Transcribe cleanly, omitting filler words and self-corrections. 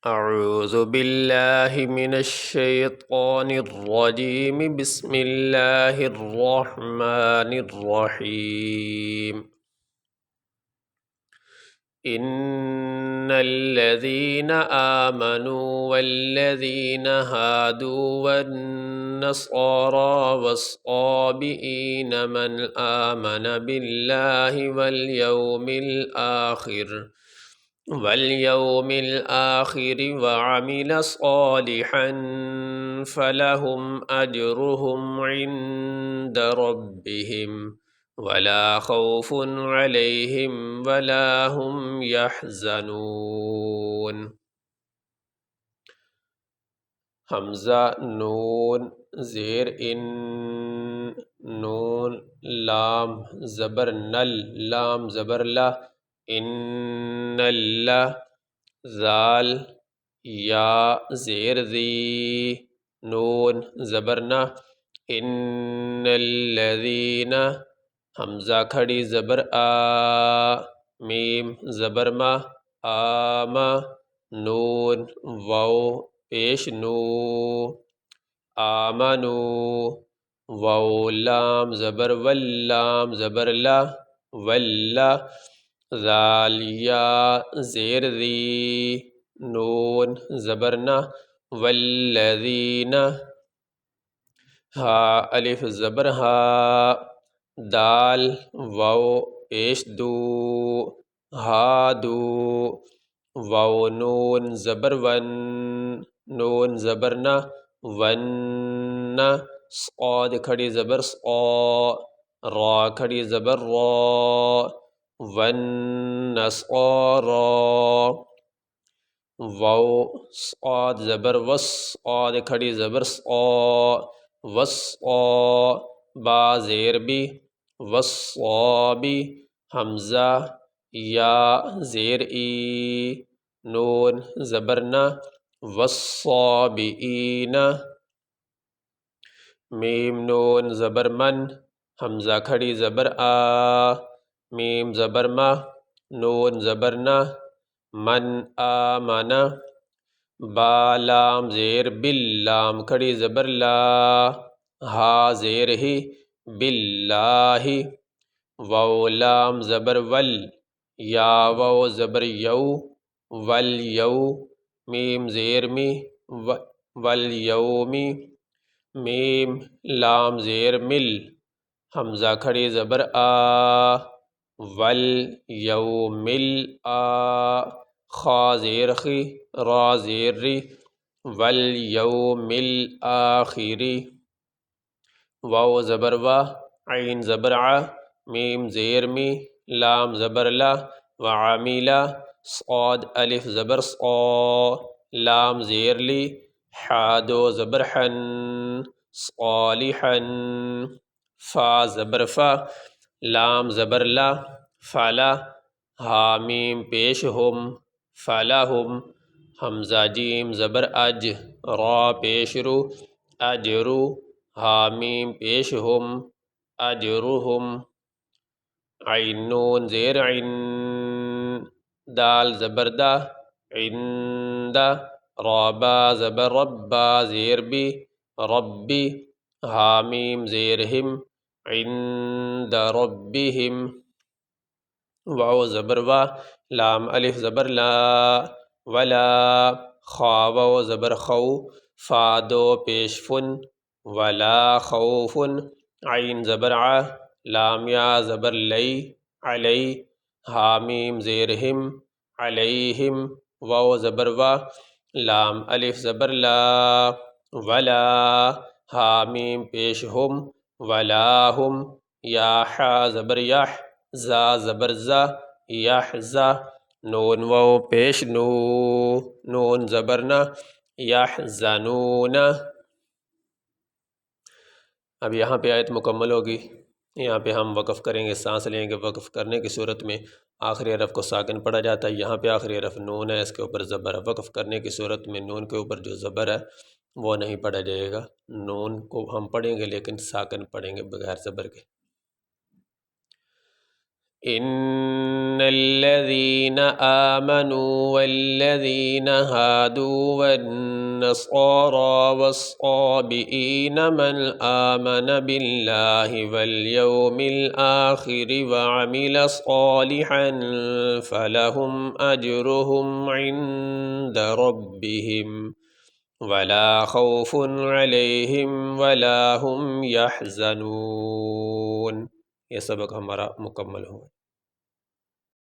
أعوذ بالله من الشيطان الرجيم بسم الله الرحمن الرحيم إن الذين آمنوا والذين هادوا والنصارى والصابئين من آمن بالله واليوم الآخر وعمل صالحا فلهم أجرهم عند ربهم ولا خوف عليهم ولا هم يحزنون. حمزہ نون زیر ان نون لام زبر نل لام زبر لا ان اللہ زال یا زیر ذی نون زبر نہ ان الذین حمزہ کھڑی زبر آ میم زبر ما آما نون واو پیش نو آمنو واو لام زبر واللام زبر لا واللہ ذال یا زیر ذی نون زبر نہ والذین ہا الف زبر ہا دال واو پیش دو ہادو واو نون زبر ون نون زبر نہ ون صاد کھڑی زبر صا را کھڑی زبر را والنصارى واو صاد زبر وس صاد کھڑی زبر صا وصا با زیر بی وصابی حمزہ یا زیر ای نون زبر نہ والصابئین میم نون زبر من حمزہ کھڑی زبر آ میم زبر ما نون زبر نہ من آمن با لام زیر باللام کھڑی زبر لا ہا زیر ہی باللہ واو لام زبر ول یا واو زبر یو والیو میم زیر می والیومی میم لام زیر مل حمزہ کھڑی زبر آ والیوم آ خا زیر خی را زیر ری والیوم الآخری واو زبر وا عین زبر ع میم زیر می لام زبر لا وعمیلا صاد الف زبر صا لام زیر لی حادو زبر حن صالحا فا زبر فا لام زبر لا فلا حامیم پیش ہم فلہم حمزہ جیم زبر اج را پیش رو اجرو حامیم پیش ہم اجرہم عین نون زیر عین دال زبر دا عند رابا زبر ربا زیر بی ربی حامیم زیر ہم عند ربہم واو زبر وا لام الف زبر لا ولا خا واو زبر خو فا دو پیش فن ولا خوف عین زبر ع لام یا زبر لی علی حامیم زیر ہم علیہم واو زبر وا لام الف زبر لا ولا حامیم پیش ہم ولا ہم یا حا زبر یح زا زبر زا یحزا نون واو پیش نو نون زبر نہ یحزنون. اب یہاں پہ آیت مکمل ہوگی. یہاں پہ ہم وقف کریں گے، سانس لیں گے. وقف کرنے کی صورت میں آخری حرف کو ساکن پڑھا جاتا ہے. یہاں پہ آخری حرف نون ہے، اس کے اوپر زبر ہے. وقف کرنے کی صورت میں نون کے اوپر جو زبر ہے وہ نہیں پڑھا جائے گا. نون کو ہم پڑھیں گے لیکن ساکن پڑھیں گے بغیر زبر کے. إن الذين آمنوا والذين هادوا والنصارى والصابئين من آمن بالله واليوم الآخر وعمل صالحا فلهم أجرهم عند ربهم ولا خوف عليهم ولا هم يحزنون۔ یہ سبق ہمارا مکمل ہوا۔